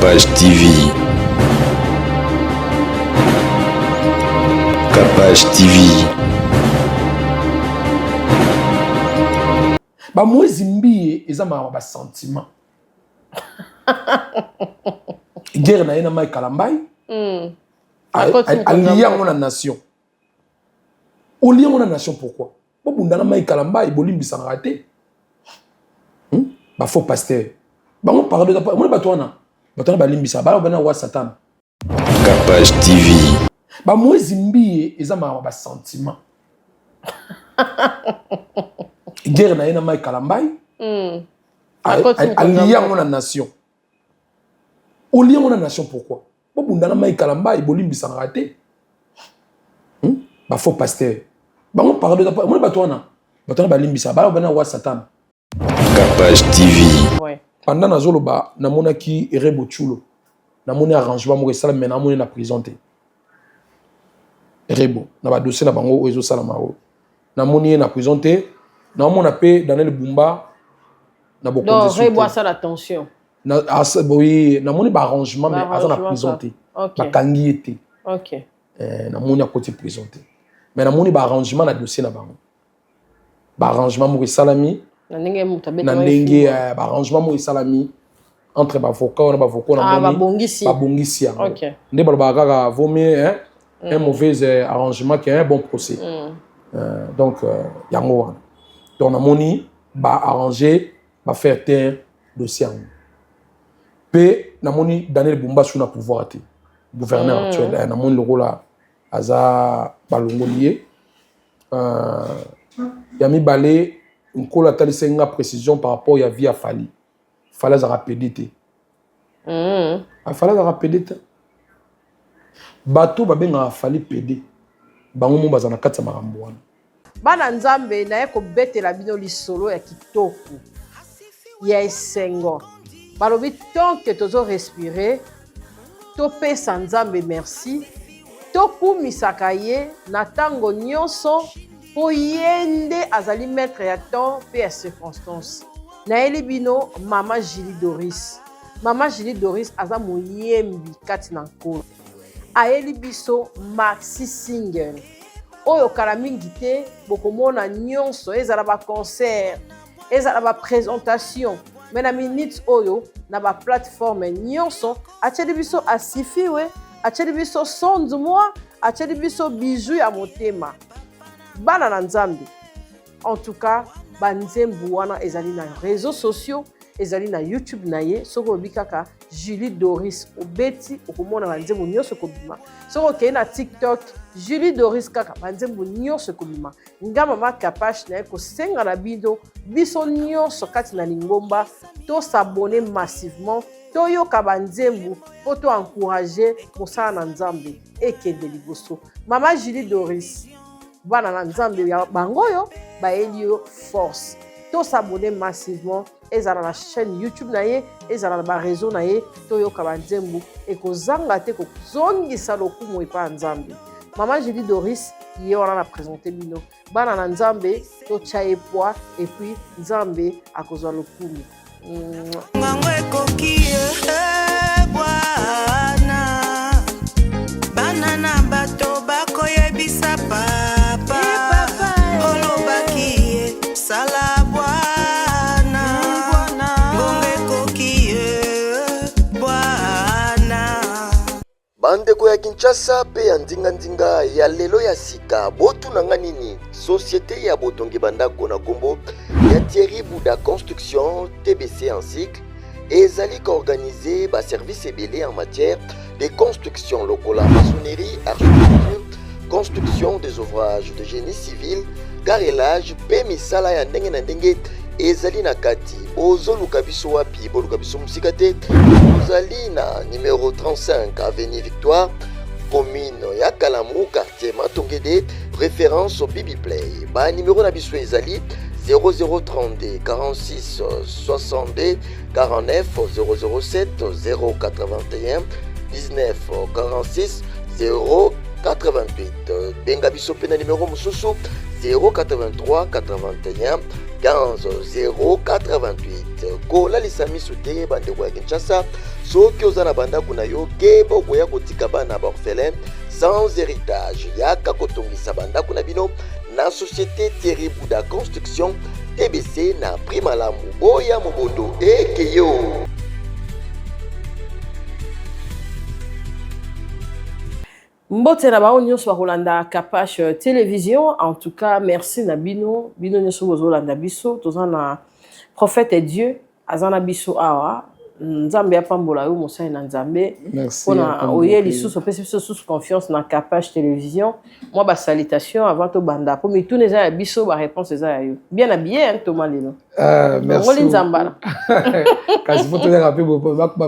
Capage TV. Capage TV. Ba mwezi mbiye eza ma sentiment. Guerre na yena mai kalambai. Alliant mon nation. Au lien mon nation pourquoi? Bo bundana mai kalambai bolimbi sans rater. Ba faux pasteur. Ba mon parole de mon batona. Batona ba limbisa ba bana wa satan. Capage TV. Ba mwezi mbiye eza ma sentiment. Guerre na yena mai kalambai. Alliant mon nation. Au lien mon nation pourquoi? Bo bundana mai kalambai bolimbi sans rater. Ba faux pasteur. Ba mon parole de mon batona. Batona ba limbisa ba bana wa satan. Capage TV. Ouais. Pendant nazoloba namonaki Rebo Chulo. Namoni arrangement mo resala mais namoni na prison te. Rebo na ba dossier na bango ezo sala maro. Namoni na prison te. Namona pe Daniel Bumba na beaucoup de donc Rebo a ça l'attention. Na oui, namoni ba arrangement mais aza na prison te. Ba kangi ete. OK. Namoni a côté prison te. Mais namoni ba arrangement na dossier na bango. Ba arrangement mo salami na ndenge arrangement mo salami entre avocat na avocat na babongisi OK nde balobaka vaut mieux un mauvais arrangement qu'un bon procès. Donc yango wana donc namoni ba arranger ba faire taire dossier pe namoni Daniel Bumba sous na pouvoir te gouverneur actuel namoni le rôle aza balongolier yami balé une collatération une précision par rapport à vie à Fali. Fallait rapidité. Fallait rapidité. Bateau babenga Fali PD. Bango mo bazana katsa marambo wana. Bana nzambe na eko betela bino lisolo ya kitoko. Ya esengo. Balobi tant que tozo respirer, to pesa nzambe merci. To kumisaka ye na tango nyonso. Pour yende azali maître ya temps pe circonstance. Na elibino Mama Julie Doris. Mama Julie Doris aza moyembi kati na nkolo. A elibiso maxi single. Oyo kala mingi te bokomona nyonso ezala ba concert, ezala ba présentation. Mais na minute oyo na ba plateforme nyonso atelibiso asifiwe, atelibiso son du mois, atelibiso bijou ya motema. Bana na nzambe en tout cas banzembu wana ezali na réseaux sociaux ezali na YouTube na ye soko bikaka Julie Doris obeti okomona banzembu nyonso kobima soko ke na TikTok Julie Doris kaka banzembu nyonso kobima ngama ma Capage na ko senga na bido biso nyonso kati na lingomba to s'abonner massivement to yoka banzembu po to encourager mosala na nzambe ekende liboso Mama Julie Doris bana na nzambe ya bangoyo ba elio force to s'abonner massivement ezala na chaîne YouTube na ye ezala na ba réseau na ye to yoka banzembu ekozanga te ko zongisa lokumu epa nzambe Mama Julie Doris ye wana na présenter bino bana na nzambe to chaye poa et puis nzambe akozwa lokumu ngango ekoki bwana bana na bato bakoyebisa bandeko ya Kinshasa pe ya ndinga ya lelo ya sika botu nanga nini société ya botongi bandako na kombo ya Thierry Bouda Construction TBC en cycle ezali organisé ba service ebele en matière de construction lokola maçonnerie, architecture, construction des ouvrages de génie civil, carrelage pe misala ya ndenge na ndenge ezali na kati bozoluka biso wapi boluka biso musika te bozali na numéro 35 avenue Victoire commune ya Kalamu quartier Matongede référence au Bibi Play ba numéro na biso ezali 0032 46 62 49 007 081 19 46 088 benga biso pe na numéro mususu 083 81 15 088 kola lisami souteye bandeko ya Kinshasa soki oza na bandako na yo keba okoya kotika bana baorphelin sans héritage yaka kotongisa bandako na bino na société Thierry Bouda Construction TBC na prix malamu boya mobondo ekeyo. Mbote na bao nyonso bakolanda Capache Télévision. En tout cas, merci na bino nyonso bozolanda biso. Toza na prophète et Dieu azana biso awa. Nzambe apambola yo mosai na Nzambe. Merci. Pona oye lisusu pesi biso sous confiance na Capache Télévision. Moi ba salutation avant to banda. Pour mi tout neza ya biso ba réponse eza yo. Bien habillé hein Thomas Lelo. Merci. Ngoli Nzambala. Kasi faut te rappeler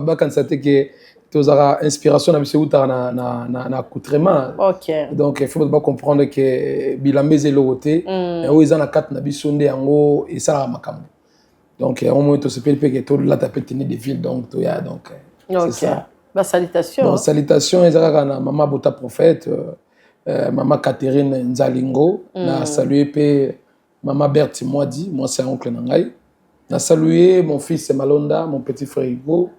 ba kansate que tozara inspiration na biso utara na accoutrement. OK. Donc il faut pas comprendre que bilambeze loté et o izana kat na biso nde yango et ça makambo. Donc au moins to se peut que tout là taper tenir des villes donc to ya donc c'est ça. Ba salutation. Bon salutation ezaka na maman Bota prophète maman Catherine Nzalingo na saluer pe maman Berti Moadi moi c'est oncle nangai. Na saluer mon fils Malonda, mon petit frère Hugo.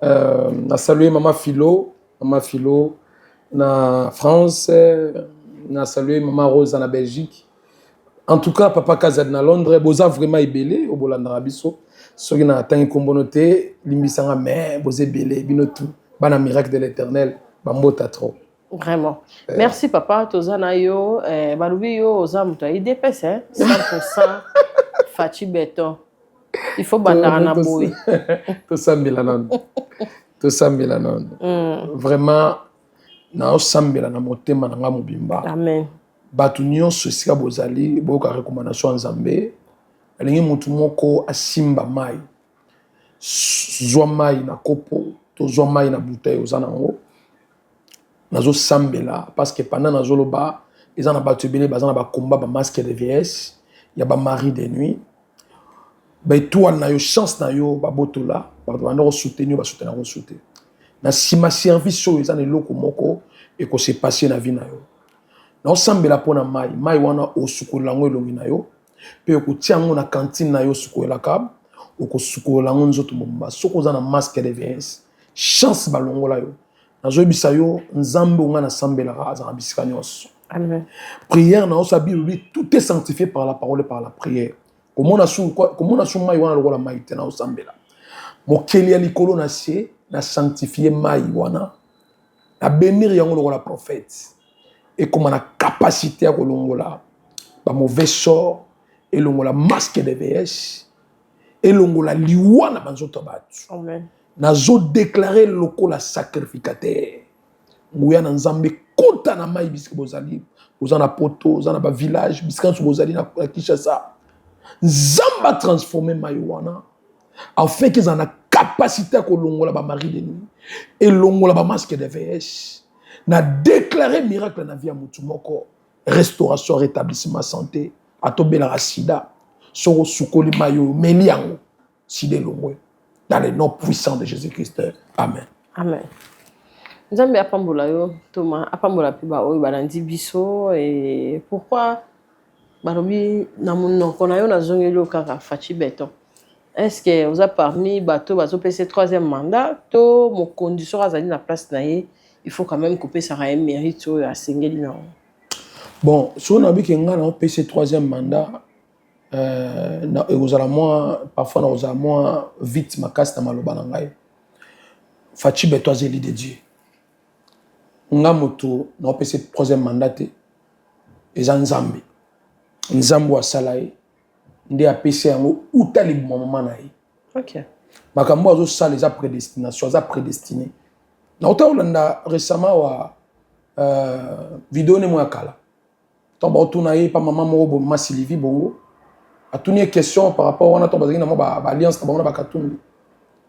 Na saluer maman Philo na France, na saluer maman Rose en Belgique. En tout cas papa Kazad na Londres, boza vraiment ibelé au Bolanda biso. Soki na tangi kombonoté, limbisanga mais boze belé bino tout. Bana miracle de l'Éternel, bambota trop. Vraiment. Merci papa tozana yo balubi yo ozamuta IDPS hein 100% Fachi Béton. Il faut bandara na boy. Tout ça mbela non. Vraiment na osambela na motema na nga mobimba. Amen. Batu nyonso sika bozali boka recommandation Nzambe. Alingi mutu moko asimba mai. Zwa mai na kopo, to zwa mai na bouteille ozana ngo. Nazo sambela parce que pendant nazo loba, ils en a battu belé bazana ba combat ba masque de vieillesse, il y a ba mari de nuit. Ba toi na yo chance na yo ba botola, ba no soutenir ba soutenir na soutenir. Na sima service so ils en eloko moko et ko se passer na vie na yo. Na osambela pona mai wana osukola ngo elongi na yo, pe ko tiango na cantine na yo sukola kab, o ko sukola ngo nzoto bomba, soko za na masque de vieillesse. Chance balongola yo. Nazobisa yo Nzambe nga na sambela za bisika nyonso. Amen. Prière na osabi lui tout est sanctifié par la parole et par la prière. Comment on a su mai wana lokola mai tena osambela. Mokeli ya likolo na sie na sanctifier mai wana. Na bénir yango lokola prophète. Et comme on a capacité à kolongola ba mauvais sort et longola masque de VS et longola liwana banzoto batu. Amen. Nazo déclarer lokola sacrificateur. Nguya na Nzambe kota na mai bisika bozali. Bozana poto, bozana ba village, bisika bozali na Kinshasa. Nzamba transformer mai wana afin qu'ils en a capacité à kolongola ba mari de nuit et longola ba masque de VS. Na déclarer miracle na vie ya mutu moko, restauration, rétablissement santé, atobela rasida, soro sukoli mayo meliango, side longwe. Dans le nom puissant de Jésus-Christ. Amen. Amen. Nzambe apambola yo Thomas apambola pe ba oyo balandi biso et pourquoi balobi na monoko na yo na zongeli kaka Fachi Béton. Est-ce que vous avez parmi bateau bazo PC troisième mandat to mon condition azali na place na ye il faut quand même couper ça un mérite à singeli na. Bon, si on a vu que nga na PC troisième mandat parfois nous allons moins vite ma casse na maloba na ngai. Fachi Béton azeli de Dieu. Nga moto na PC troisième mandat te eza Nzambe. Nzambe wa salaye ndi apesi yango utali moment na ye. OK. Makambo azo sala eza prédestination, eza prédestiné. Na ota olanda récemment wa vidéo ne mo yakala. Tomba otuna ye pa maman moko bo mama Sylvie Bongo. Atuni question par rapport wana to bazaki na mo ba alliance ta ba katumbi.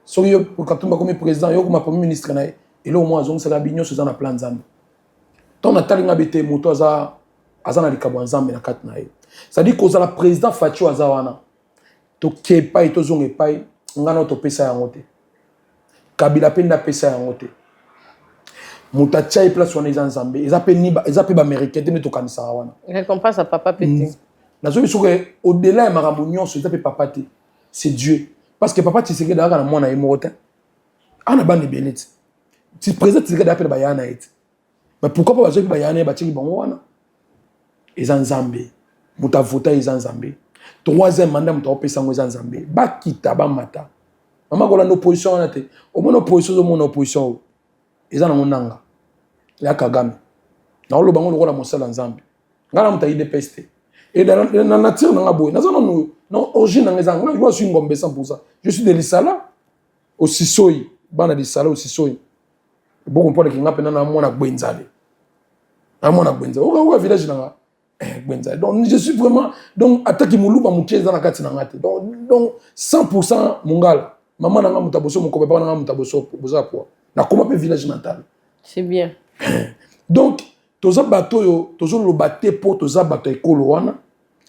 So yo pour katumba comme président yo comme premier ministre na ye. Et là au moins azong sala binyo so za na plan Nzambe. Ton atalinga bete moto azana likabo Nzambe na kat na ye. Ça dit que la président Fachi azawana. To kepa ito zonge pai ngana to pesa yango te. Kabila penda pesa yango te. Muta tchai place wana Nzambe. Eza pe ba américain te to kanisa wana. Récompense à papa pété. Nazo biso que au-delà ya makambo nyonso eza pe papa te. C'est Dieu. Parce que papa Tshisekedi daka na mwana ye moko te. ana bani beleti ti président tika d'appel bayana et mais pourquoi pas bazoki bayana batiki bango wana eza nzambe muta vota eza nzambe troisième mandat muta opesa ngo eza nzambe bakita bamata mama kola opposition wana te omona opposition omona opposition eza na monanga ya Kagame na oloba ngo lokola mosala nzambe ngala muta IDPS te et na nature na ngabo na zona non origine na ngezanga je suis ngombe 100%. Je suis de Lisala au Sissoyi bana de Lisala au Sissoyi beaucoup pour que ngapena na mona Gwenzale na mona Gwenzale au village na Gwenzale donc je suis vraiment donc attaque muluba muteza na kati na ngate donc 100% mungala maman na ngamu taboso mukobe pa na ngamu taboso boza po na koma pe village natal c'est bien donc toza bato yo tozo lo baté pour toza bato ekolo wana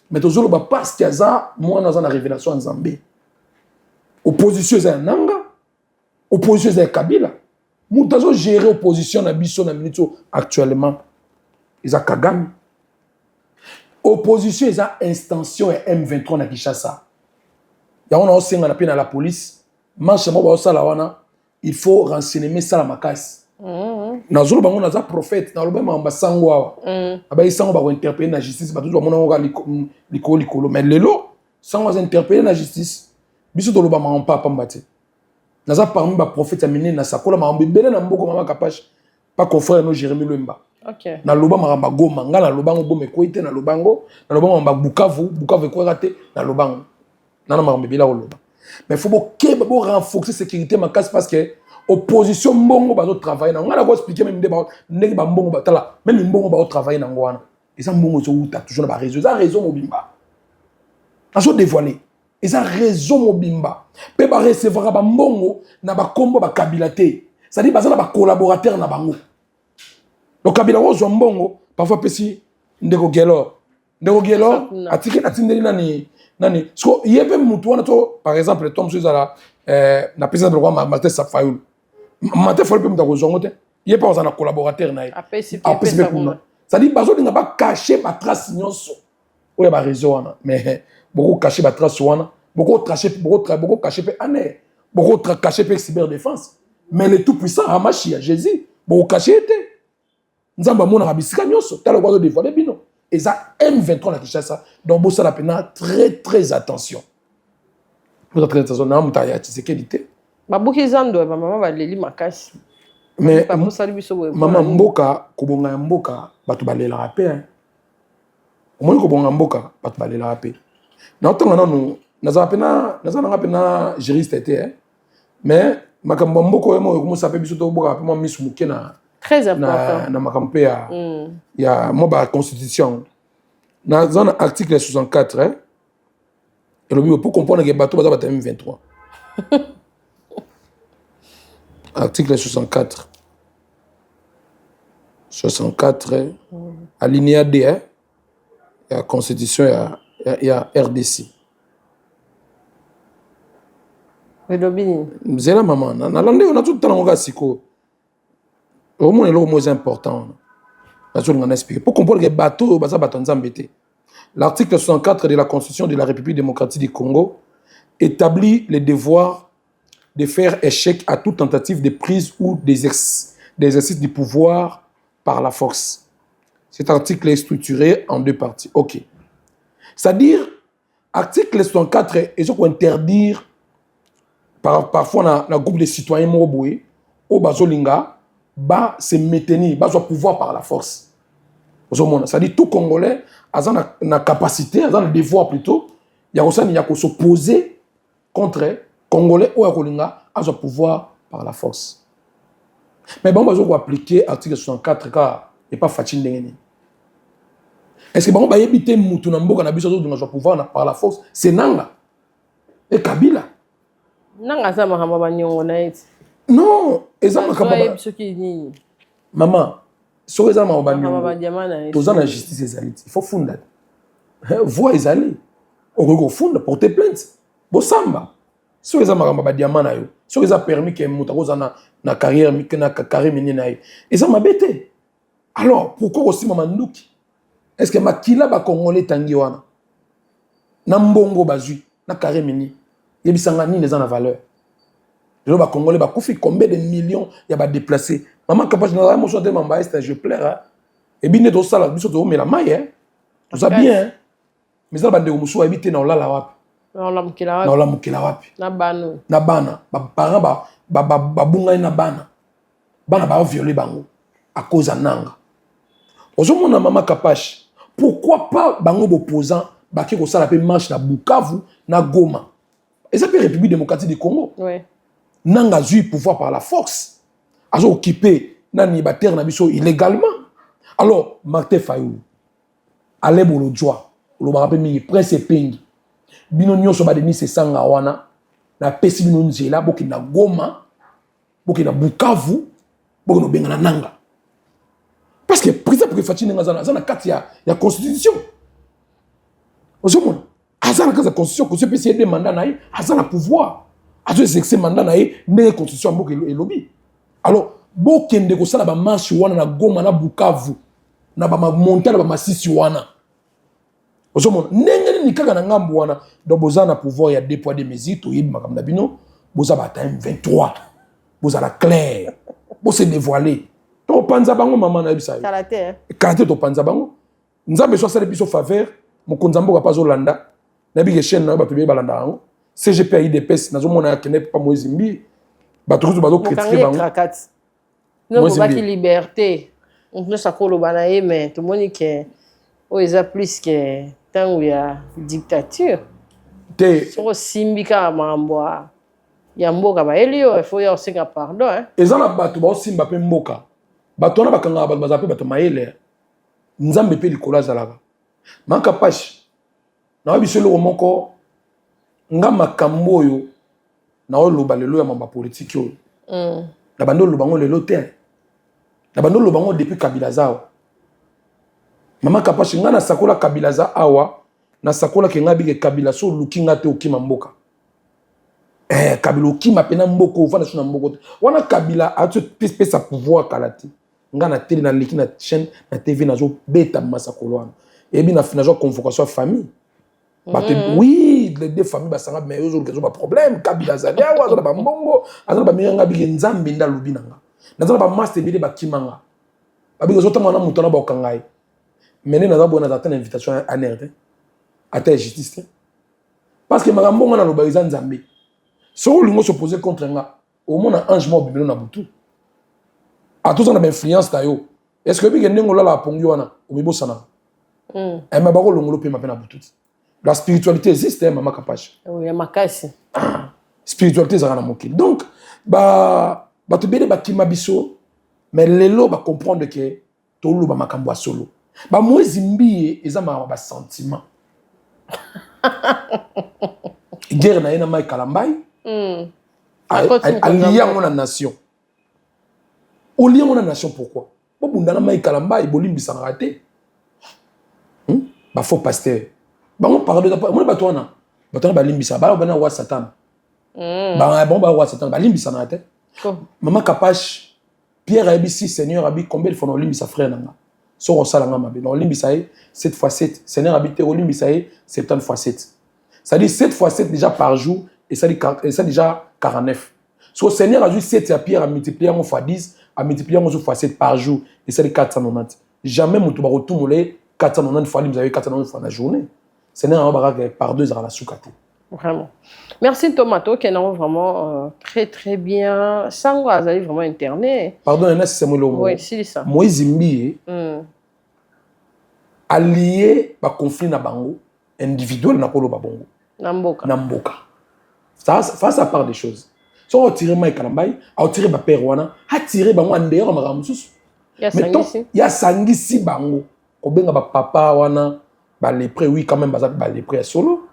mais tozo lo ba parce que za mwana za na révélation nzambe opposition za nanga opposition za Kabila mutazo gérer opposition na biso na minute actuellement isa Kagame opposition za instantion ya M23 na Kinshasa ya on a osenga na pe na la police marche mo ba osala wana il faut renseigner ça la makasi na zolo bango na za prophète na loba mamba sango awa abayi sango ba ko interpeller na justice ba toujours mona ngo likolo mais lelo sango za interpeller na justice biso to loba mamba papa mbate na za parmi ba prophète ya minene na sakola mamba bele na mboko mama kapache pas confrère no Jérémie Lemba OK na loba mamba goma ngala loba ngo bome ko ite na lobango na loba mamba Bukavu ko raté na lobango na mamba bila loba mais faut bo renforcer sécurité makasi parce que opposition mbongo bazo travailler na ngala ko expliquer même ndenge ba mbongo batala même mbongo ba travailler na ngwana eza mbongo zo uta toujours na ba réseau za raison mobimba azo dévoiler eza raison mobimba pe ba recevoir ba mbongo na ba kombo ba Kabila te ça dit bazana ba collaborateur na bango le Kabila wo zo mbongo parfois pesi ndeko gelo atiki atindeli nani so yebe mutu wana to par exemple Tom Suzala na président de roi Martin Safayulu Martin Fayulu pe mutako zongo te yebe pas na collaborateur na APCP ça dit bazo dinga ba cacher ba trace nyonso oya ba réseau wana mais beaucoup cacher ba trace wana beaucoup cacher pe ané beaucoup cacher pe cyber défense mais le tout puissant Hamashia Jésus beaucoup cacher te nzamba mona rabisika nyonso tala kwa dévoiler bino et ça M23 na Kinshasa donc bossa la peine très attention pour très attention na mutaya tisekelité babuki zando ba mama ba leli makasi mais maman mboka kubonga mboka batu balela rapé omoni kubonga mboka batu balela rapé na otonga nanu naza pena juriste te mais makambo mboko yemo komusa pe biso to boka pe mo misu mukena très important na makambo ya moba constitution na zone article 64 et le pour comprendre que bateau baza batem 23 article 64 alinéa D la constitution ya RDC Zela maman na lande on a tout temps on siko au moins le mot important na zo ngana expliquer pour comprendre que bateau baza batanzambe te l'article 64 de la constitution de la République démocratique du Congo établit le devoir de faire échec à toute tentative de prise ou d'exercice du pouvoir par la force. Cet article est structuré en deux parties. OK. C'est-à-dire article 64 est ce qu'on interdire parfois dans groupe de citoyens moroboué au bazolinga ba se maintenir ba pouvoir par la force. C'est-à-dire tout Congolais a une capacité, a un devoir plutôt, il y a s'opposer contre Congolais ou Akolinga a son pouvoir par la force. Mais bon, on va appliquer l'article 64 car il n'est pas facile. Est-ce que on va éviter Moutou Namboka na biso de son pouvoir par la force? C'est Nanga et Kabila. Nanga ça m'a banyongo na eti. Non, ezama kababa. Maman, so ezama banyongo. Tous la justice ezali. Il faut fonder. Voix ezali. On va fonder porter plainte. Bosamba. So ezama ba diamana yo. So ezama permis que mutakoza na carrière menina yo. Ezama bête. Alors, pourquoi aussi maman Nduki? Est-ce que makila ba congolais tangi wana? Na mbongo bazui, na carrière meni. Yebisanga nini eza na valeur. Les Congolais, combien de millions il y a déplacés. Maman, capable de me chanter, je pleure. Hein. Et bien, tout ça, mais la maille, hein. Tout ça bien. Hein. Mais ça, bande musu habité na olala wapi. Na olamukela wapi. Na olamukela wapi. Na bano. Na bana. Ba parents ba bunga na bana. Bana ba violer bango à cause nanga. Ozomona Mama Kapache. Pourquoi pas bango opposant ba ki ko sala pe marche na Bukavu na Goma. Et ça peut République démocratique du Congo. Ouais. Nanga zui pouvoir par la force. Azo occupé nani ba terre na biso illégalement. Alors Martin Fayulu. Allez bolo joie. Le rappelle mi prince pengi bino nyonso ba demi se sanga wana na pesi bino nzela boki na Goma boki na Bukavu boki no benga na nanga parce que président pour fati nga zana kati ya constitution ozomona azana kaza constitution ko se pesi des mandats na ye azana pouvoir azo exercer mandat na ye ne constitution boki elobi alors bokende ko sala ba marche wana na Goma na Bukavu na ba montagne ba masisi wana ozomona ndenge ni kaka na ngambo wana donc bozana pouvoir ya déployer des mesures to yibi makamna bino boza ba time 23 boza la clair bo se dévoiler to panza bango mama na bisa karaté to panza bango nzambe so sala biso faveur mokonza mboka pa zolanda na bi chaîne na ba publier balanda ngo CGP IDPS nazomona ya kene pa Moïse Mbi ba to ba do critiquer bango non ba ki liberté on ne sakolo bana mais tout monde que o eza plus que tant il y a dictature so simbika mamboa ya mboka ba elio il faut ya osenga pardon hein ezana bato ba simba pe mboka bato na bakanga bato bazape bato maele nzambe pe likolo azalaka Mama Kapache na biso lo moko nga makambo oyo na oloba lelo ya mamba politique oyo na bando lo bango lelo te na bando lo bango depuis Kabila zao Mama Kapache nga na sakola Kabila za awa na sakola ke ngabi ke Kabila so lukinga te okima mboka Kabila okima pena mboko ufana suna mboko te wana Kabila atu pesa pouvoir kalati nga na télé na liki na chaîne na TV na zo beta masakolo wana ebi na finalement convocation famille oui les deux familles basanga mais aujourd'hui ils ont pas problème Kabila za dia wa ba mbongo azana ba miranga bi nzambe nda lubinanga nazana ba master bi ba kimanga abi zo tama na mutona ba kangai mais nous avons une invitation à NRD, à la justice. Parce que makambo ngana lo baiza nzambe. So lingo s'opposer contre nga, au moins ange mo bibelo na butu. A tous on a influence ta yo. Est-ce que bi ndengo la pongi wana, o mibo sana. E ma bako longolo pe ma pe na butu. La spiritualité existe, Mama Kapache. Oui, makasi. Spiritualité za na mokili. Donc ba to bele ba kima biso, mais lelo ba comprendre que to lu ba makambo solo. Ba Moïse Mbi ezama ba sentiment. Guerre na ina mai kalambai. Allié à nation. Au lié à nation pourquoi? Bo bundana mai kalambai bolimbi sans rater. Ba faux pasteur. Ba on parle de moi ba toana. Ba toana ba limbi sa ba bana wa satan. Ba bon ba wa satan ba limbi sans rater. Mama Kapache Pierre ABC Seigneur abi combien de fois on limbi sa frère nanga. So on salanga mabe. On limbi sa 7 x 7. Seigneur habité on limbi sa 70 x 7. Ça dit 7 x 7 déjà par jour et ça dit déjà 49. So Seigneur a dit 7 à Pierre a multiplié en fois 10, a multiplié en fois 7 par jour et ça dit 490. Jamais mon touba retourner 490 fois vous avez 490 fois la journée. Seigneur a baraka par 2 à la soukate. Vraiment. Merci Tomato qui est vraiment très très bien. Sango azali vraiment interné. Pardon, c'est moi le mot. Oui, c'est ça. Moïse Mbi allié ba conflit na bango individuel na kolo ba bongo. Namboka. Ça face à part des choses. Si on tire mai kalambai, on tire ba père wana, a tiré bango en dehors maramususu. Ya sangisi bango. Ko benga ba papa wana ba lépreux oui quand même ba lépreux solo.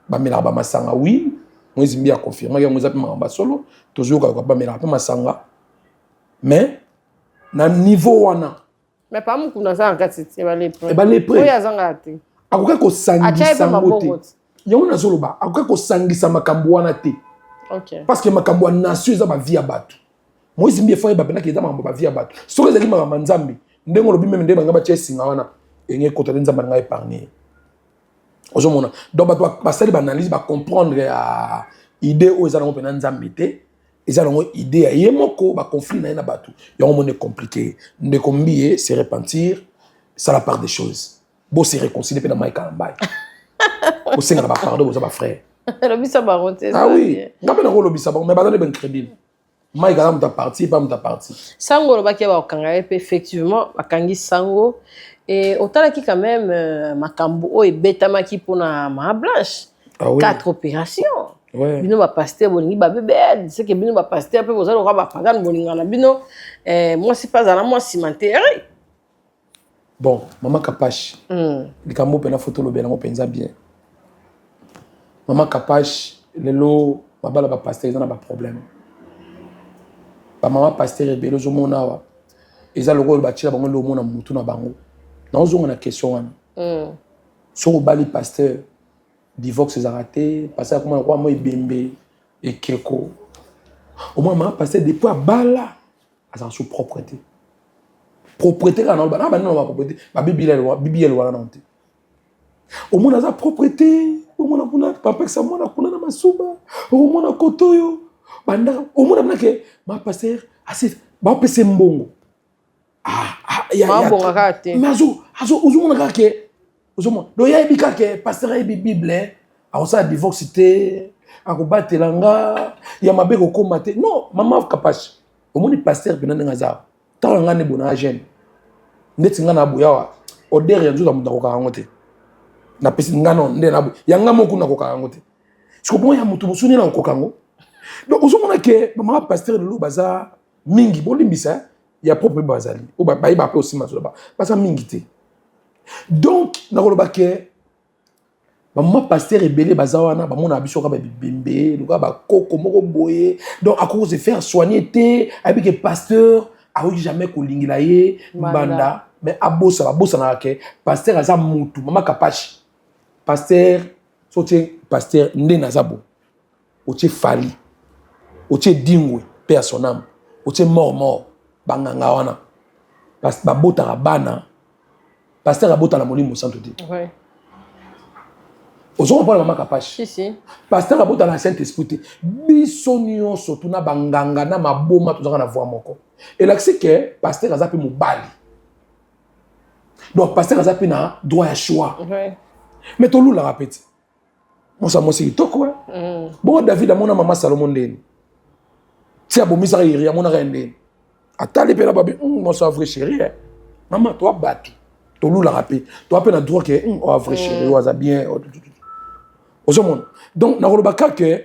Ba mela ba masanga oui. Moïse Mbi a confirmé que Moïse ba solo, toujours ka ba mela ba masanga. Mais na niveau wana. Mais pas beaucoup dans ça en cas c'est ba lépreux. Ba lépreux. Oui azanga te. Akoka ko sangisa ngote. Yango na zoloba, akoka ko sangisa makambo wana te. OK. Parce que makambo nation eza ba vie ya bato. Moïse Mbi fa ba bena ke eza makambo ba vie ya bato. Soko ezali makambo nzambe, ndengo lobi même ndeba ngaba chesinga wana, enge kota nzambe nga épargner. Ozomona. Donc bato ba sali ba analyse ba comprendre idée où ils ont pena nzambe te ils ont idée ya yemoko ba conflit na batu yango mon est compliqué de combien se repentir ça la part des choses bo se réconcilier pe na mai kalamba bo senga ba pardon bo ba frère lobisa baronte ah oui ngabe na lobisa ba mais ba dans ben crédit mai kalamba ta partie pas ta partie sango lo bakia ba kanga effectivement bakangi sango et autant qui quand même makambo o ebetamaki pona ma blanche ah oui 4 opérations. Ouais. Bino ba pasteur bolingi ba bébé, c'est que bino ba pasteur pe bozalo ka ba pagan bolinga na bino moi c'est pas à moi cimenterie. Bon, maman Kapache. Likambo pena photo lo bena mo penza bien. Maman Kapache lelo babala ba pasteur ils ont pas problème. Ba maman pasteur rebelo zo mona wa. Eza logo ba tshila bango lo mona mutu na bango. Na ozo na question wana. So bali pasteur divorce est raté, parce que comment moi bembe et keko. Au moins maman pasteur depuis à bala à sa propreté. Propreté quand on va non propreté ba bibiel wala na onte. Au moins sa propreté, au moins kuna papa ça moi na kuna na masuba, au moins na kotoyo. Banda au moins na ke ma pasteur assez ba pese mbongo. Ma bonga kate. Mais azo ozo na ke ozo do ya bika ke pasteur e bible a ça divorce té akobatelanga ya mabe ko komate. Non, maman Kapache. Au moins pasteur bina ngaza. Tant ngane bona jeune ndeti ngana boya wa odere yanzu da muta ko kangote na pesi ngano nde na yanga moku na ko kangote siko bon ya mutu musuni na ko kango donc ozomona ke mama pasteur de lo baza mingi bolimbisa ya propre bazali o ba ba pe aussi mazo ba baza mingi te donc na ko ba ke mama pasteur ebele baza wana ba mona biso ka ba bimbe luka ba koko moko boye donc à cause de faire soigner te avec que pasteur a jamais kolingila ye banda mais abosa na ke pasteur aza mutu mama Kapache pasteur sotie pasteur nde nazabo otie fali otie dingwe père son âme otie mort banganga wana parce babota bana pasteur abota na molimo santo te Ouais. ozo comprendre mama Kapache Si. pasteur abota na Saint-Esprit te biso nyonso tuna banganga na maboma tozanga na voix moko et là c'est que pasteur azapi mobali donc pasteur azapi na droit à choix Ouais. mais to lula rapeti moi ça moi c'est toko bon David amona mama Salomon ndeni ti abomisa iri amona rendeni atali pe na babi moi ça vrai chéri maman toi bati to lula rapeti toi pe na droit que oh vrai chéri oza bien ozomona donc na kolobaka que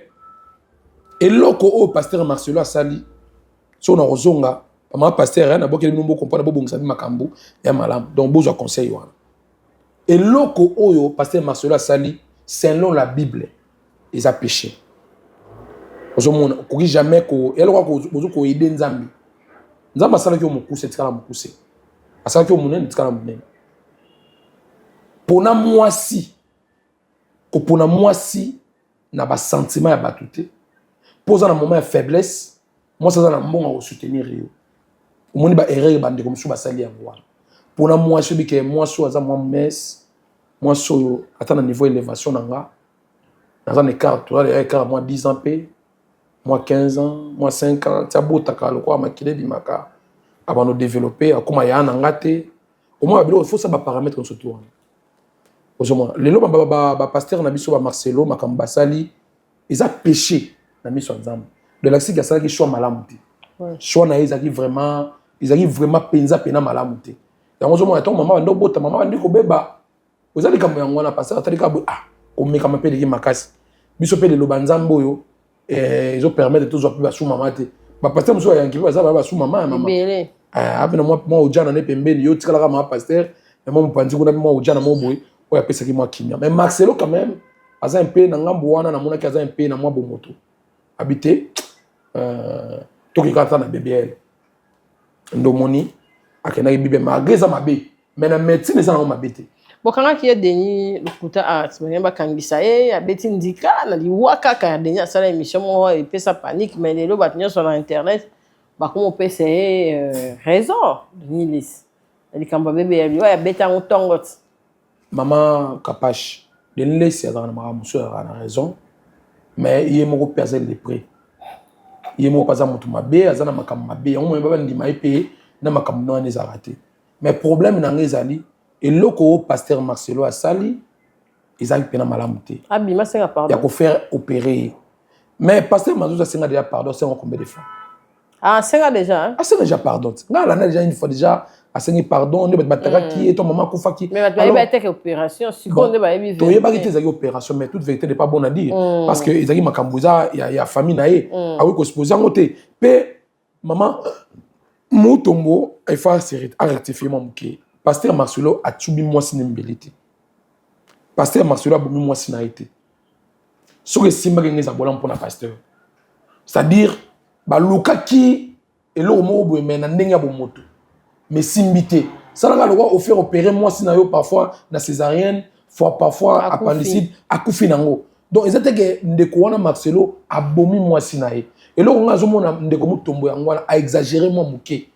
eloko o pasteur Marcelo asali so na ozonga mama pasteur na bokeli nombo comprendre bobongisa makambo ya malam donc bozo conseil wana eloko oyo pasteur Marcelo asali selon la Bible ils a péché ozomona koki jamais ko eloko bozo ko aider nzambi nzamba sala ki omukuse tikala mukuse asala ki omunene tikala munene pona mwasi na ba sentiment ya batute poza na moment ya faiblesse moi ça na mbonga ko soutenir yo omoni ba erreur bande comme sou basali ya voir pona mwasi bi ke mwasi aza moi mes mwasi oyo ata na niveau élévation nanga na écart tu as écart moi 10 ans pe moi 15 ans moi 5 ans tia botaka lokwa makile bimaka abano développer akoma ya na ngate au moins il faut ça ba paramètres comme ce tour ozoma lelo ba pasteur na biso ba Marcelo makamba sali ils a péché na miso nzambe de l'axi gasala ki choix malamu te choix na ils arrivent vraiment penza pena malamu te yango ozoma to mama ndo bota mama ndiko beba ozali kambo yango na pasteur atali ka ko meka mapele ki makasi biso pe lelo banzambo yo ils ont permettre tous ba sous mama te ba pasteur muso ya nkiba za ba sous mama Bele. abi na moi ojana ne pembeni yo tikala ka ma pasteur mais moi mpanzi kuna moi ojana mo boy oya pesa ki moi kimia mais Marcelo quand même aza un peu na ngambo wana na mona ki aza un peu na moi bomoto habité toki kata na BBL ndomoni akena bibe mageza mabe mais na médecine ça na mabete Bokanga ki Denis Lukuta Arts ba kangisa abeti ndika na liwaka ka Denis asala émission mo et pesa panique mais lelo batnya sur internet ba komo pesa raison Denis Lis ali kamba bebe ya beta ngotongot maman Kapache Denis Lis ya na muso ya na raison mais il est moko percer les prix il est moko pas mutu mabe azana makam mabe on baba ndima epé na makam no les raté mais problème na ngezali et loko pasteur Marcelo asali ils ont pena malamuté abima senga il y pardon a qu'on faire opérer mais pasteur Marcelo senga déjà pardon c'est combien de fois ah senga déjà hein? Ah c'est déjà pardon nga la déjà une fois déjà a sengi pardon ne bataka qui et ton maman kufa qui mais tu vas être opération si on ne va pas to yeba ki tezaki opération mais toute vérité n'est pas bonne à dire parce que ezaki makambuza il y a famille naé a oui ko supposer ngoté pe maman Mutombo il faut rectifier mon bouquet pasteur Marcelo a tubi moi sinembelité pasteur Marcelo a bomi moi sinaité ce que simba ngeza bolam pour la pasteur c'est-à-dire ba luka ki elo mo bo mena ndenga bo moto mais simbité ça là le roi offert opérer moi sinayo parfois na césarienne parfois appendicite akufi nango donc ils étaient que ndeko wana Marcelo a bomi moi sinaye et là on a zomona ndeko Mutombo yango a exagéré moi muke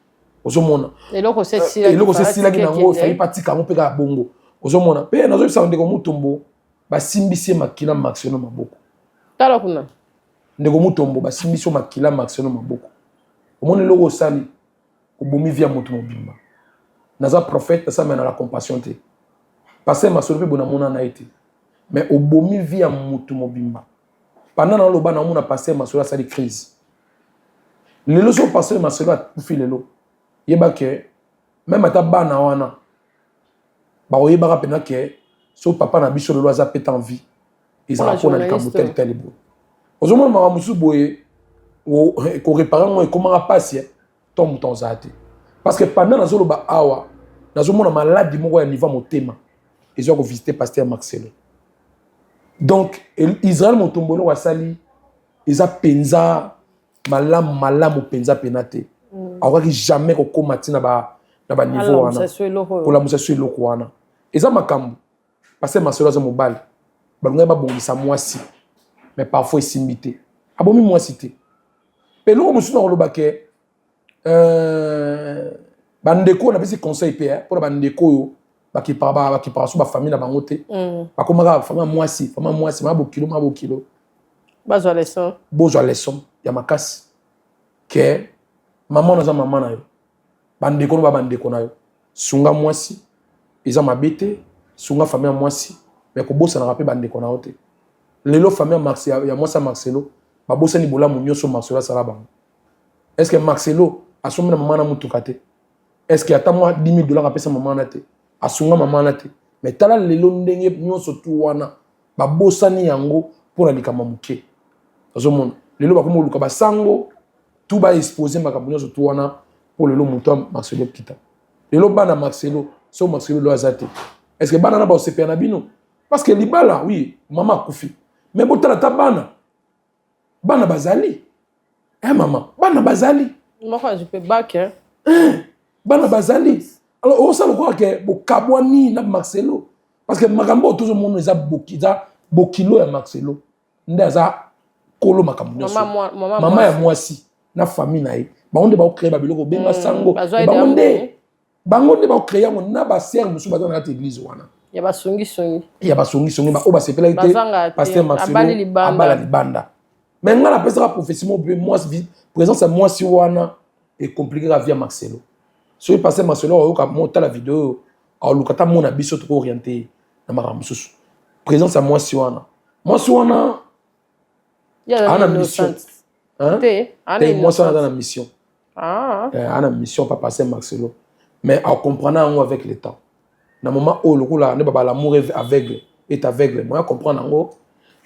ozomona et là c'est sila ki nango fali patika mo peka bongo ozomona pe nazo bisa ndeko Mutombo ba simbisi makila Marcelo maboko tala kuna ndeko Mutombo ba simbisi makila Marcelo maboko omone loko sali obomi via moto mobimba naza prophète ça mène à la compassion te passer Marcelo pe bonamona na été mais obomi via moto mobimba pendant na loba na mona passer Marcelo ça di crise lelo so passer Marcelo a kufi lelo yeba ke même ata bana wana ba oyeba ka pena ke so papa na biso lelo aza peta en vie ils ont pour na likambo tel bo ozomona mama musu boye ko réparer mo e comment passer tom ton zate parce que pendant nazo loba awa nazo mona maladie moko ya niveau motema ils ont visité pasteur Marcelo donc Israël Mutombo wa sali ils a penza malam penza penate awaki jamais ko komati na ba niveau wana pour la musa sur loko wana eza makambo pasteur Marcelo za mobile balunga ba bongisa mwasi mais parfois simbité abomi mwasi te pelo musu na loba ke bandeko na bisi conseil pe pour bandeko yo baki para so ba famille na bango te ba komaka famille mwasi ma bokilo bazwa leçon bozwa leçon ya makasi ke maman na za maman na yo bandeko no ba bandeko na yo sunga mwasi eza mabete sunga famille mwasi mais ko bossa na rapé bandeko na yo te lelo famille Marcelo ya mwasa Marcelo ba bossa ni bola munyoso Marcelo sala bango est-ce que Marcelo a somé na maman na mutuka te est-ce que ata moi 10 000 $ a pesa maman na te asunga maman na te mais tala lelo ndenge nyonso tu wana ba bossa ni yango pour na likama muke ozomona lelo ba komo luka ba sango tout ba exposer makambo nyonso tu wana pour lelo muto Marcelo kita lelo bana Marcelo so Marcelo lo azate est-ce que bana na ba osepia na bino parce que libala oui maman kufi mais botala ta bana bazali maman bana bazali moi je peux back hein bana bazali alors on sait quoi que bokabwani na Marcelo parce que makambo tout le monde eza bokilo ya Marcelo ndaza kolo makambo nyonso mama ya mwasi na famille na ye bango nde ba créer ba biloko benga sango bango nde ba créer ngo na ba sœur musu bazana na église wana ya basongi ba o ba sepela ite pasteur Marcelo abala libanda mais ngala pesa prophétie mo moi présence à moi si wana est compliqué la vie à Marcelo so il passer Marcelo au ka monter la vidéo au lukata mona biso to orienté na makambo susu présence à moi si wana ana mission moi ça dans la mission ana mission pas passer Marcelo mais en comprenant ngo avec le temps na moment où le là ne pas l'amour aveugle est aveugle moi comprendre ngo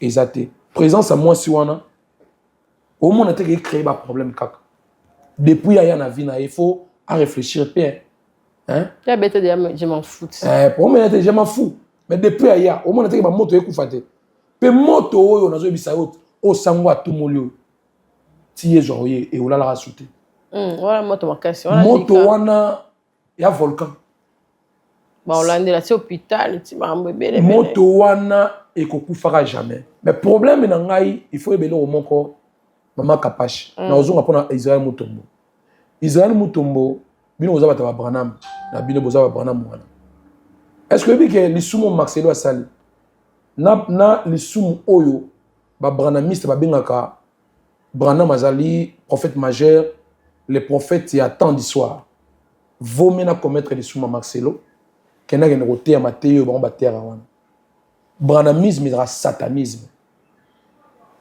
exacté présence à moi si wana au monde a créé un problème kaka depuis il y a na vie na il faut à réfléchir bien hein tu as bête je m'en fous pour moi je m'en fous mais depuis il y a au monde a moto ekufate pe moto oyo nazo bisa o sangwa tout molio ti ezo ye e olala rasuté voilà moto makasi moto wana ya volcan ba Hollande la hôpital ti ba mbebele moto wana ekokufaka jamais mais problème na ngai il faut ebelo moko Maman Kapache, na ozonga pona Israël Mutombo, bino oza bata ba Branham, na bino boza ba Branham wana. Est-ce que bike lisumu Marcelo asali? Na lisumu oyo Branamiste, Babengaka, Branham Azali, prophète majeur, les prophètes, il y a tant d'histoires. Vaut mieux commettre des souma Marcelo, qu'il y a une route à Mathéo, bon, terre. Branamisme, il y a satanisme.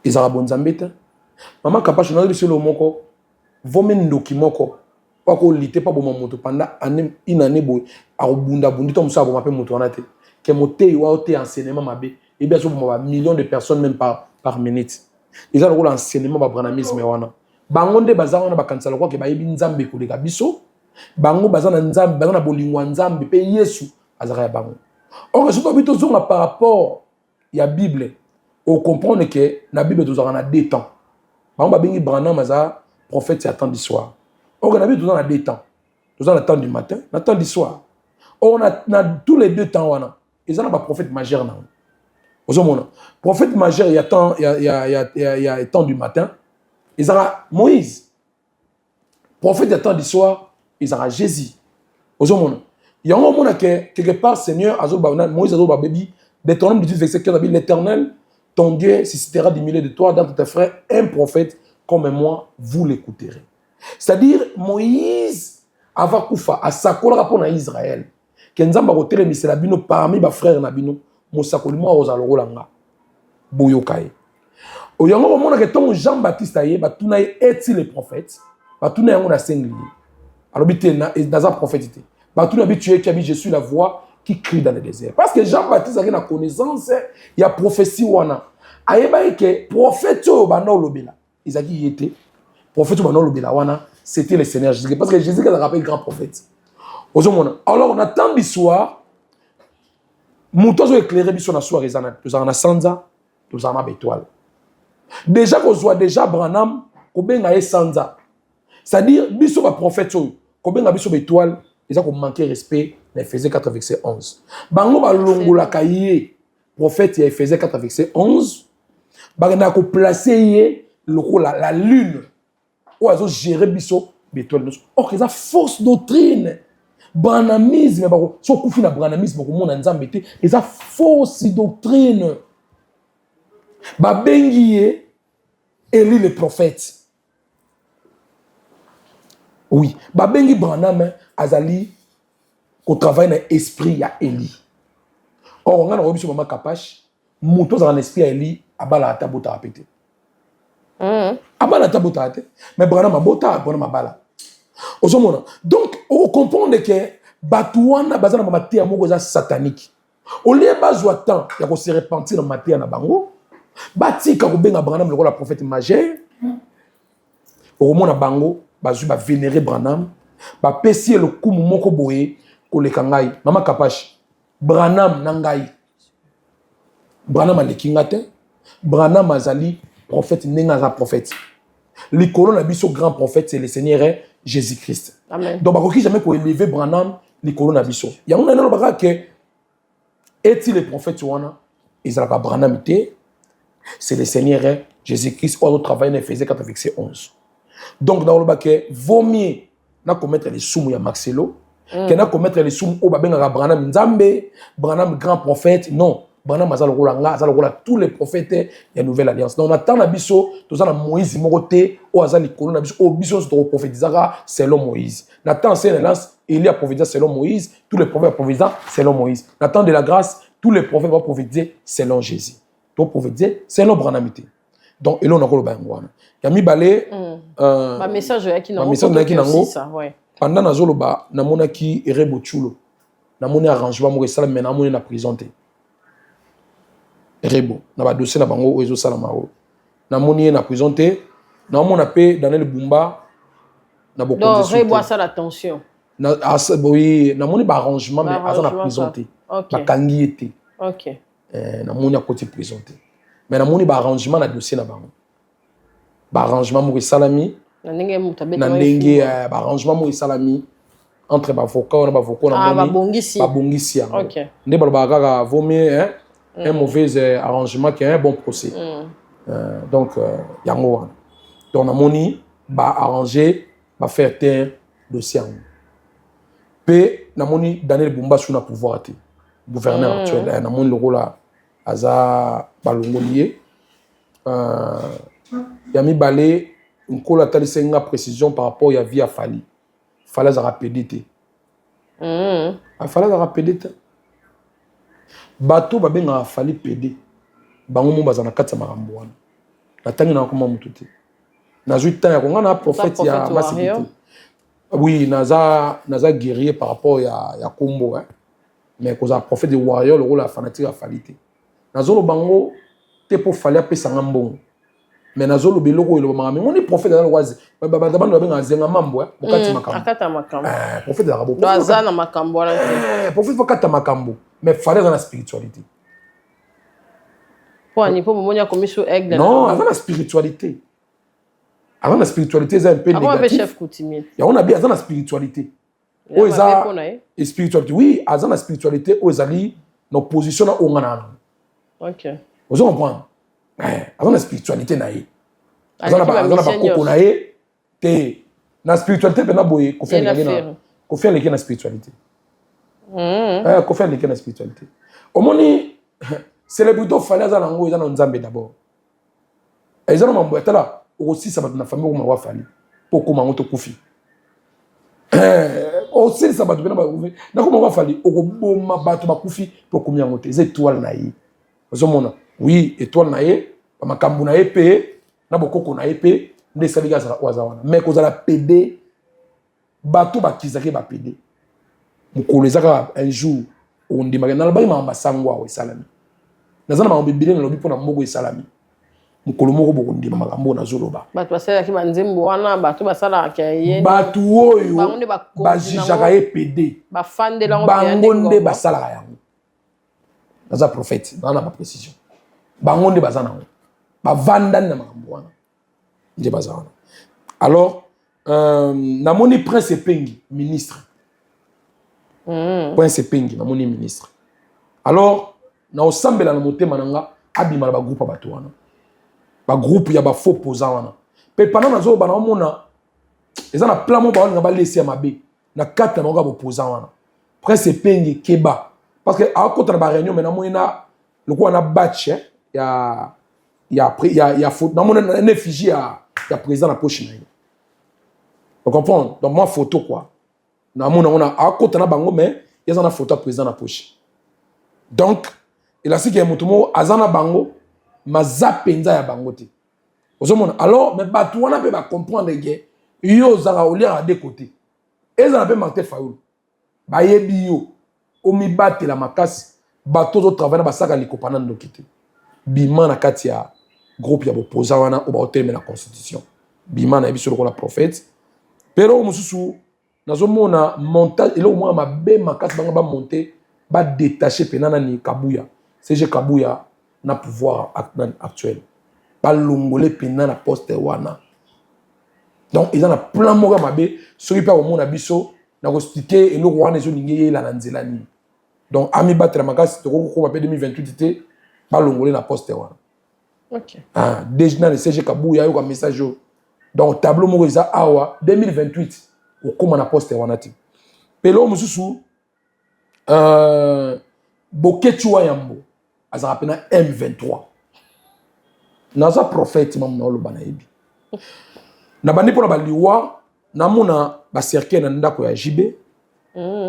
Ils ont bon zambete. Maman capable de nous dire le mot. Vaut mieux document ko. Pas qu'on lite pas bon moto pendant une année boy. A bunda bundi tom ça bon m'appelle moto en ate. Que moté ou auté enseignement mabé. Et bien sûr pour millions de personnes même par minute. Ils ont le rôle enseignement ba branamisme wana. Bangonde baza wana bakansala kwa ke ba yebi nzambe ko leka biso. Bango baza na nzambe baza na bolingwa nzambe pe Yesu azaka ya bango. Or surtout bito zonga par rapport ya Bible. On comprend que la Bible nous a deux temps. Par exemple, Branham a prophète à temps du soir. Or, la Bible nous a deux temps. Nous avons le temps du matin, le temps du soir. Or, on a tous les deux temps. Ils ont un prophète majeur. Prophète majeur, il y a temps du matin. Ils ont Moïse. Prophète à temps du soir, ils ont Jésus. Il y a un moment que quelque part, Seigneur, Moïse a dit, baby, Deutéronome 18, verset 15, l'Éternel, ton Dieu suscitera du milieu de toi, dans tes frères, un prophète comme moi, vous l'écouterez. C'est-à-dire, Moïse, avant Koufa, à Sakola rapport à Israël, Kenzamba Rotere Miselabino, parmi mes frères Nabino, Mosakolimo Ozalorolanga, Boyokaye. Au Yango, au moment où Jean-Baptiste a est-il le prophète? Batuna Yango na Sengli. Alors, dans un prophète, Batuna habitué, je suis la voix qui crie dans le désert. Parce que Jean-Baptiste a une connaissance, il y a prophétie wana. Aïeba que prophète bana lobela. Isaki y était. Prophète bana lobela wana, c'était le Seigneur Jésus. Parce que Jésus a rappelé grand prophète. Alors on attend l'histoire. Moutozo éclairé biso na soirée zana. Nous avons sanza, nous avons étoile. Déjà qu'on soit déjà Branham, qu'on benga e sanza. C'est-à-dire biso ba prophète qu'on benga biso étoile, ils ont manqué respect. Éphésiens 4, verset 11. Bango ba longola kaye prophète Éphésiens 4, verset 11. Bagana ko placer la lune. Ou azo gérer biso bétoile. Or ils a fausse doctrine. Branamisme bako so kufi na branamisme ko mona nzambe te, ils a fausse doctrine. Ba bengiye Élie le prophète. Oui, ba bengi Branham azali au travail dans l'esprit à Élie. Or, on a un sur maman Kapache, mouton dans l'esprit à Élie, à bala tabota répété. À bala tabota répété. Mais Branham a bota, Branham a bala. Donc, on comprend que Batouana, bazana ma matière, mogoza satanique. Au lieu de temps, il y a se repentir dans la matière na bango. Bati Karoubenga Branham, le rôle de prophète majeur. Au moment na bango, bazu ba vénérer Branham, ba pesier le coup moko boye. Kolekangai, Mama Kapache, Branham Nangai, Branham Alekingate, Branham Azali, prophète, Nengaza prophète. Les colons abisso grand prophète, c'est le Seigneur Jésus-Christ. Amen. Donc, il jamais pour élever Branham, les colons abisso. Il y a un an que, est-il le prophète Wana? Ils ont Branham été, c'est le Seigneur Jésus-Christ, au travail, il faisait 4 verset 11. Donc, dans le bac, vaut mieux commettre les soumous à Marcelo. Qu'on a commettre les soum au babenga Branham Nzambe, Branham grand prophète, non. Branham azal rola tous les prophètes de la nouvelle alliance. Donc on attend na biso, tous na Moïse moroté, o azal likolo na biso, o biso to prophétisera selon Moïse. Nathan c'est l'alliance, Élie a prophétisé selon Moïse, tous les prophètes prophétisent selon Moïse. Nathan de la grâce, tous les prophètes vont prophétiser selon Jésus. Donc prophétiser selon Branhamité. Donc et là on a ko bangwana. Yami balé ma message qui non. Ouais. Pendant na zoloba na monaki Erebo Chulo na moni arrangement mo resala mais na moni na prison te Erebo na ba dossier na bango ezo sala mao na moni na prison te na mona pe Daniel Bumba na beaucoup de donc Erebo ça l'attention na oui na moni ba arrangement mais aza na prison te ba kangi ete OK na moni a côté prison te mais na moni ba arrangement na dossier na bango ba arrangement mo salami na ndenge arrangement mo salami entre bavocat na bavocat na babongisi OK nde balobaka vaut mieux un mauvais arrangement qu'un bon procès donc yango wana donc na moni ba arranger ba faire taire dossier pe na moni Daniel Bumba sous na pouvoir te gouverneur actuel na moni le rôle aza balongolier Yami Balé, une collatération une précision par rapport à vie à Fali. Fallait à rapidité. Fallait à rapidité. Bateau babé n'a fallu pédé. Bango mo bazana katsa marambo wana. Natangi na koma mututi. Na zuita ya konga na prophète ya massivité. Oui, naza guerrier par rapport ya combo hein. Mais cause a prophète de warrior le rôle fanatique a falité. Nazolo bango te pour fallait pesa ngambon. Mais nazolo beloko ile bamami. On est prophète dans le wazi. Baba bano babenga zenga mambo hein. Bokati makambo. Akata makambo. Prophète de rabo. Bazana makambo wana. Prophète fakata makambo. Mais fallait dans la spiritualité. Pour un niveau monia comme sur aigle. Non, avant la spiritualité. Avant la spiritualité, c'est un peu négatif. Avant chef coutumier. Il y a bien avant la spiritualité. Où est spiritualité? Oui, avant la spiritualité, où est ali nos positions au ngana. OK. Vous comprenez? Avant la spiritualité naïe. Avant la koko naïe, te na spiritualité pena boye ko faire les ko faire les na spiritualité. Ko faire les na spiritualité. Au moni célébrité fallait za nango eza na nzambe d'abord. Eza na mambo etala aussi ça va na famille ko ma fali poko mango to kufi. Aussi ça va na ba kufi. Na ko ma fali o ko boma bato ba kufi poko miango te eza étoile na ye. Vous mona oui étoile na ye ba makambu na ye pe na bokoko na ye pe nde saliga za wazawana. Mais ko za la PD bato ba kizaki ba PD. Mukolo ezaka un jour on ndimaka na ba ma sangwa we salami. Nazana ma mbibile na lobi pona mbogo esalami. Mukolo moko boko ndima makambo na zoloba. Bato basala ki banzembo wana bato basala akaye. Bato oyo bajijaka EPD. Ba fandela ngo bangonde basala yango. Naza prophète, na ba précision. Bangonde bazana ngo. Ba vandani na makambo wana. Nde bazana. Alors na moni prince Pengi ministre. Prince Pengi na moni ministre. Alors na osambela na motema nanga abima na ba groupe bato wana ba groupe ya ba faux posant wana pe pendant nazo bana omona eza na plan mo ba wana ba laisser mabe na kata na ba posant wana Prince Pengi keba parce que a kota na ba réunion mais na moina le ko na batch ya faute na mona na effigie ya président na poche na. Vous comprenez? Donc moi photo quoi na mona on a kota na bango mais il y a na photo président na poche. Donc il a dit que mutumo azana bango maza penza ya bango te. Ozomona alors mais bato wana pe ba comprendre que yo zara olia à deux côtés. Ezana pe Martin Fayulu. Ba yebi yo o mi batela makasi bato zo travailler ba saka likopana ndokite. Bima na kati ya groupe ya bopoza wana o ba hotel na constitution. Bima na biso lokola prophète. Pero mususu nazomona montage elo moi ma be makasi banga ba monter ba détacher penana ni Kabuya. CG Kabuya na pouvoir actuel. Pas longolé pena na poste wana. Donc ils en a plein moko mabe soki pa au monde abiso na expliquer et le roi nezo ningé la nanzela ni. Donc ami battre makasi to ko mabe 2028 té pas longolé na poste wana. OK. Ah déjà le CG Kabuya yo ka message yo. Donc tableau moko za awa 2028 o koma na poste wana ti. Pelo mususu Boketua Yambo azara pena M23 naza prophète mam na oloba na yebi na bandi pona baliwa na mona ba cercueil na ndako ya JB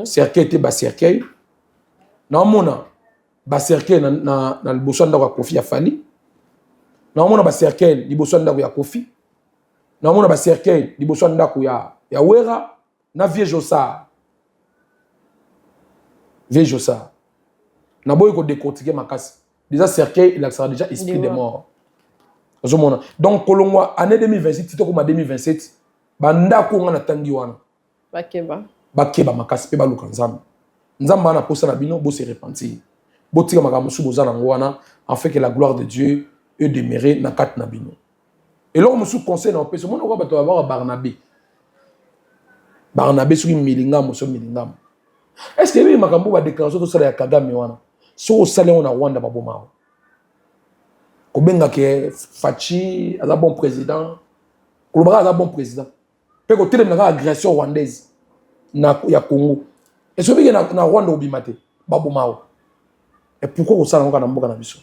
cercueil te ba cercueil na mona ba cercueil na liboso ndako ya Kofi ya Fali na mona ba cercueil liboso ndako ya Kofi na mona ba cercueil liboso ndako ya Wera na Viejosa Viejosa na boy ko décortiquer makasi déjà cercueil il sera déjà esprit des morts. Donc kolongwa année 2027 tito ko 2027 banda ko ngana tangi wana bakeba makasi pe baluka nzambe nzamba na posa na bino bo se repentir bo tika makambo su bozana ngwana en fait que la gloire de Dieu est demeurée na kat na bino et là on me conseille na peso mona ko bato avoir Barnabé sur milinga mo so milinga. Est-ce que oui makambo ba déclaration to sala ya Kagame wana so sala on a Rwanda baboma ko benga ke Fachi aza bon président ko ba aza bon président pe ko tele na agression rwandaise na ya Congo et so bi na Rwanda obimate baboma et pourquoi ko sala ngana mboka na biso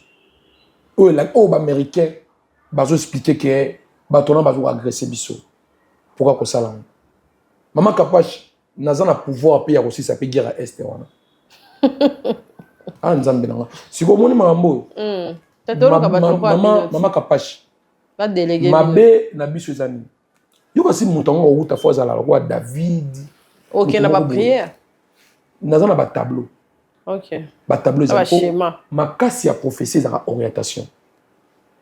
oh la ba américain bazo expliquer que batona bazo agresser biso. Pourquoi que ça là? Maman Kapache naza na pouvoir payer aussi ça peut guerre à est wana. Ah nzambe nanga. Siko moni mambo. Maman Kapache. Pas délégué. Mabe na biso ezani. Yo kasi mutango outa fois ala roi David. OK, na ba prière. Naza na ba tableau. OK. Ba tableau ba schéma. Makasi ya prophétie za orientation.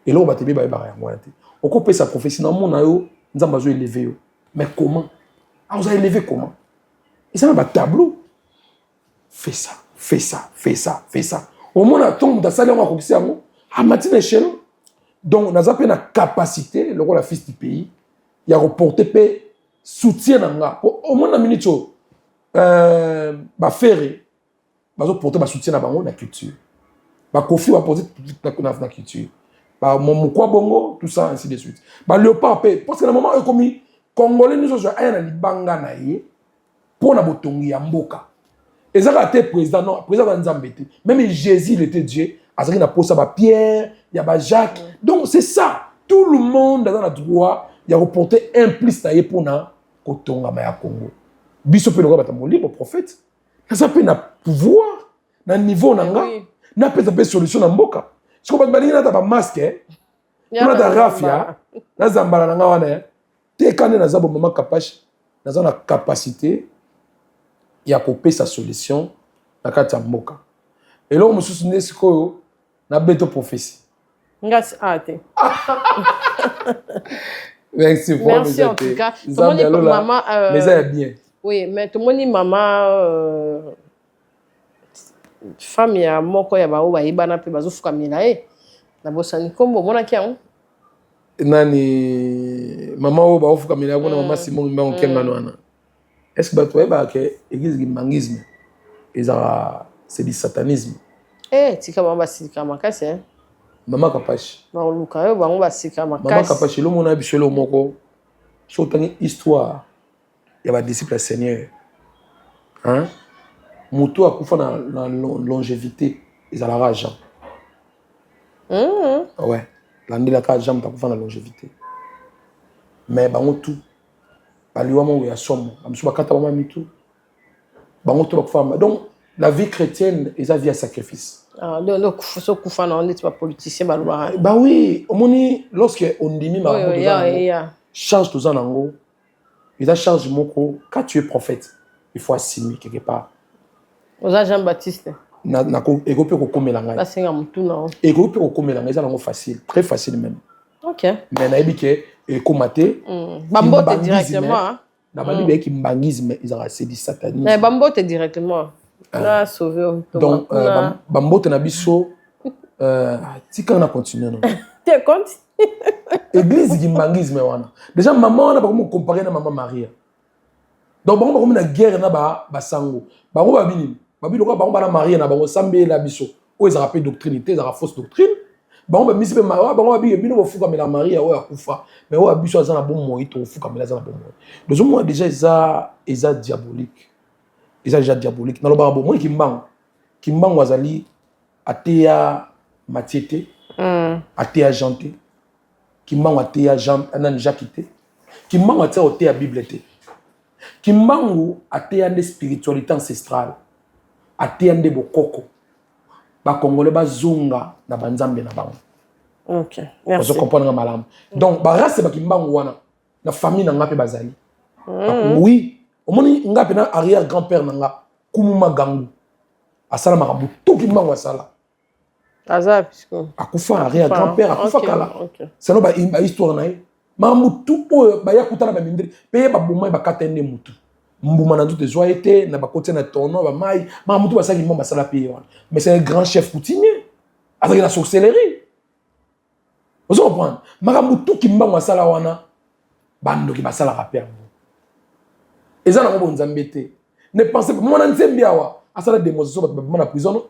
Et là on va te ba ba ya te. Oko sa prophétie na mona yo nzamba zo élever yo. Mais comment? Ah vous avez élevé comment? Et ça na ba tableau. Fais ça, fais ça, fais ça, fais ça. Au moins tombe dans salle on va kokisi yango. À matin échelle. Donc on a zappé na capacité le rôle la fils du pays. Il y a reporté pe soutien nanga. Au moins na minute ba faire bazo porter ba soutien na bango na culture. Ba kofi va poser na culture. Ba mukwa bongo tout ça ainsi de suite. Ba léopard pe parce que na moment comme congolais nous so aya na libanga na ye pour na botongi ya mboka. Ezaka était président non, président Nzambe te. Même Jésus il était Dieu, azaki na posa ba Pierre, il y a ba Jacques. Donc c'est ça, tout le monde dans le droit, il y a reporté implice na ye pour na kotonga ma ya Congo. Biso pe loka batambo libre prophète. Ça peut na pouvoir na niveau nanga, na peut solution na mboka. Si ko ba na ta masque, na ta rafia, na zambala nanga wana. Te kane na zabo maman Kapache, na na capacité ya couper sa solution na kati ya mboka. Et là, je me suis dit que na beto prophétie. Merci ate. Merci en tout cas. Tout le monde dit maman. Mais ça est bien. Oui, mais tout le monde dit maman. Femme ya moko ya bao ba ibana pe bazo fuka milae. Na bosani kombo mona kiango. Nani maman o ba fuka milae ko na maman Simon mba onkenga nwana. Est-ce que tu vois que l'église du mangisme c'est du satanisme? Eh, tika mama sika makasi hein. Maman Kapache. Ba luka yo bango ba sika makasi. Maman Kapache lo mona bisolo moko. So tani histoire ya ba disciple du Seigneur. Hein? Muto akufa na longévité, ils ala raja. Ouais, landela ka jambe akufa na longévité. Mais bango tout donc la vie chrétienne est la vie à sacrifice. Ah donc faut qu'on on est pas politicien bah oui, lorsque on dit charge tous en ango, il a charge moko quand tu es prophète, il faut assumer quelque part. Aux Jean-Baptiste. Na ego pe ko komela ngai. Ba senga mutu na. Ego pe ko komela ngai ça nango facile, très facile même. OK. Mais na ebike et komaté bambote directement na babibe ki mbangisme ils ont assez du satanisme. Mais bambote directement na sauver donc bambote na biso tika na continuer non. Tu compte église ki mbangisme wana. Déjà maman na ba ko comparer na maman Maria. Donc bango ba ko na guerre na ba sango. Bango ba bini. Babi loka bango ba na Maria na bango sambe la biso. O ils ont rappelé doctrine, ils ont fausse doctrine. Bango ba misipe mawa bango ba bi bino fuka mela Maria o akufa mais o abiso azana bon moyi to fuka mela azana bon moyi. Les hommes déjà ils diabolique. Ils déjà diabolique. Na lo ba bon moyi kimbango azali ateya matiete. Ateya janté. Kimbango ateya Jean anan Jacques. Kimbango ateya oteya Bible te. Kimbango ateya de spiritualité ancestrale. Ateya de bokoko. Ba Congolais ba zonga na banzambe na bango. OK, merci. Vous comprenez malam. Donc ba race ba kimbango wana na famille na ngape bazali. Oui, au moni ngape na arrière grand-père nanga kumuma gangu. Asala marabu tout kimbango asala. Aza puisque akufa arrière grand-père akufa kala. OK. C'est no ba histoire na ye. Mamutu o ba yakutana ba mindri peye ba boma ba katende mutu. Mbuma na toutes joyeuté na ba côté na tono ba mai mamutu ba saki mboma sala peye wana. Mais c'est un grand chef coutumier avec la sorcellerie. Vous comprenez? Mamutu ki mbanga sala wana bando ki basala rappel. Eza na ngo nzambe te. Ne pensez pas mona nzembe awa asala démonstration ba ba na prison.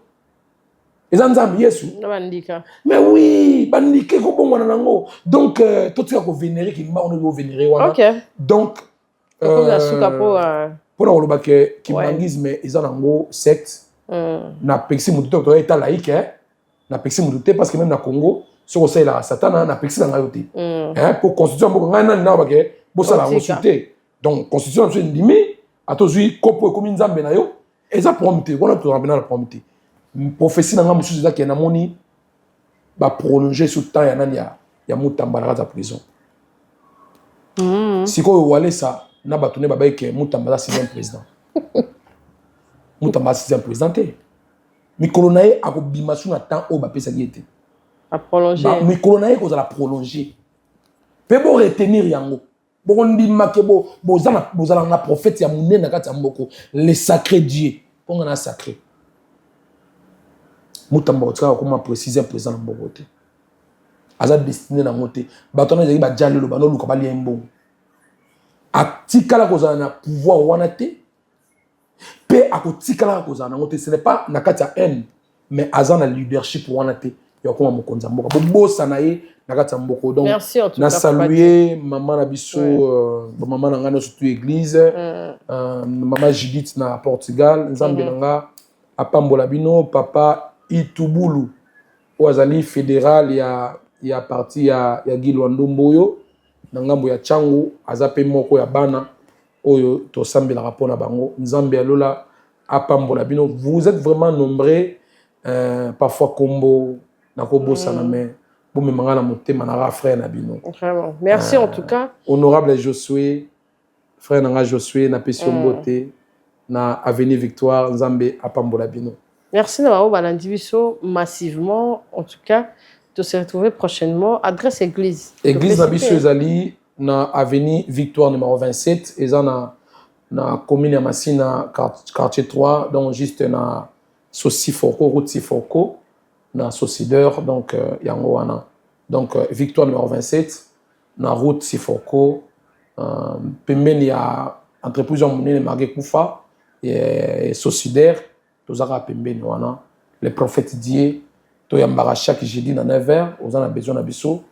Eza nzambe Yesu. Na bandika. Mais oui, bandike ko bongo na nango. Donc tout ça ko vénérer ki mbanga no vénérer wana. OK. Donc comme la souka pour le baké qui mangisme ils ont ngo secte na pexi mututo to état laïque na pexi mututo parce que même na Congo ce que c'est la Satan na pexi na ngayote hein pour constitution pour ngana na ba ke bo ça la consulter donc constitution c'est ndimi atozui kopo comme nzambe na yo eza prompté on a tout ramener la prompté prophétie na nga mususu za ke na moni ba prolonger sous temps ya nani ya Mutamba na prison siko wale ça na batone ba ke Mutamba za 6e président Mutamba 6e président mikolo na ye akobima su na temps o ba pesa yete a prolonger mikolo na ye ko za la prolonger pe bo retenir yango bo ndima ke bo bozala na prophète ya munene na kati ya mboko le sacré Dieu ponga na sacré Mutamba otsaka kuma préciser président na mboko te aza destiné na ngote bato na zaki ba jalelo ba no luka ba liembo atikala ko za na pouvoir wana te pe akotikala ko za na ngote ce n'est pas na kati ya haine mais aza na leadership wana te ya kuma mokonza mboka bo bosa na ye na kati ya mboko donc na saluer maman na biso maman na ngana surtout église maman Judith na Portugal nzambe nga apambola bino papa Itubulu oazali fédéral ya parti ya Gilwando Mboyo na ngambo ya Changu azape moko ya bana oyo to sambela rapona bango nzambe alola apambola bino vous êtes vraiment nombreux parfois combo na ko bossa na mais bo me mangala motema na frère na bino vraiment merci en tout cas honorable Josué frère na Josué na Pesio Mbote na Avenue Victoire nzambe apambola bino. Merci d'avoir balandi biso massivement. En tout cas, de se retrouver prochainement. Adresse église. Église na biso ezali na Avenue Victoire numéro 27. Eza na commune ya Masina quartier 3. Donc juste na Sosifoko, route Sifoko. Na Sosideur. Donc yango wana. Donc Victoire numéro 27. Na route Sifoko. Pembeni ya entreprise ya monene Marge Koufa. Et Sosideur. Tozaka pembeni wana les prophètes Dieu to yambara chaque jeudi na 9h on a besoin na biso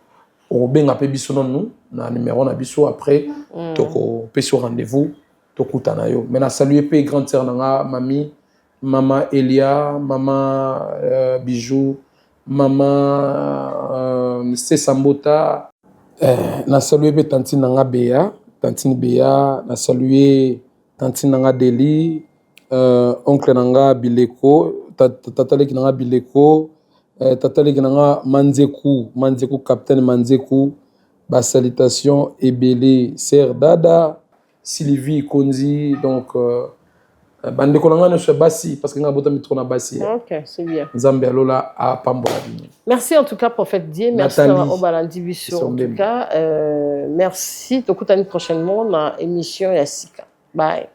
o benga pe biso non na numéro na biso après toko peso rendez-vous to kutana yo mais na saluer pe grande sœur nanga mami maman Elia maman Bijou maman Sambota na saluer pe tantine nanga Bea tantine Bea na saluer tantine nanga Deli oncle nanga Bileko tataleki nanga Bileko tataleki nanga Manzeku capitaine Manzeku ba salutation ebele sœur Dada Sylvie Konzi donc bandeko nanga ne soit basi parce que nga bota mitro na basi OK c'est bien Nzambe alola a pambola bino. Merci en tout cas prophète Dieu merci d'avoir balandi biso en tout cas merci tokutani prochainement na émission ya Sika bye.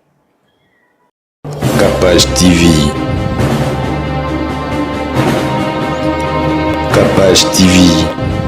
Capage TV. Capage TV.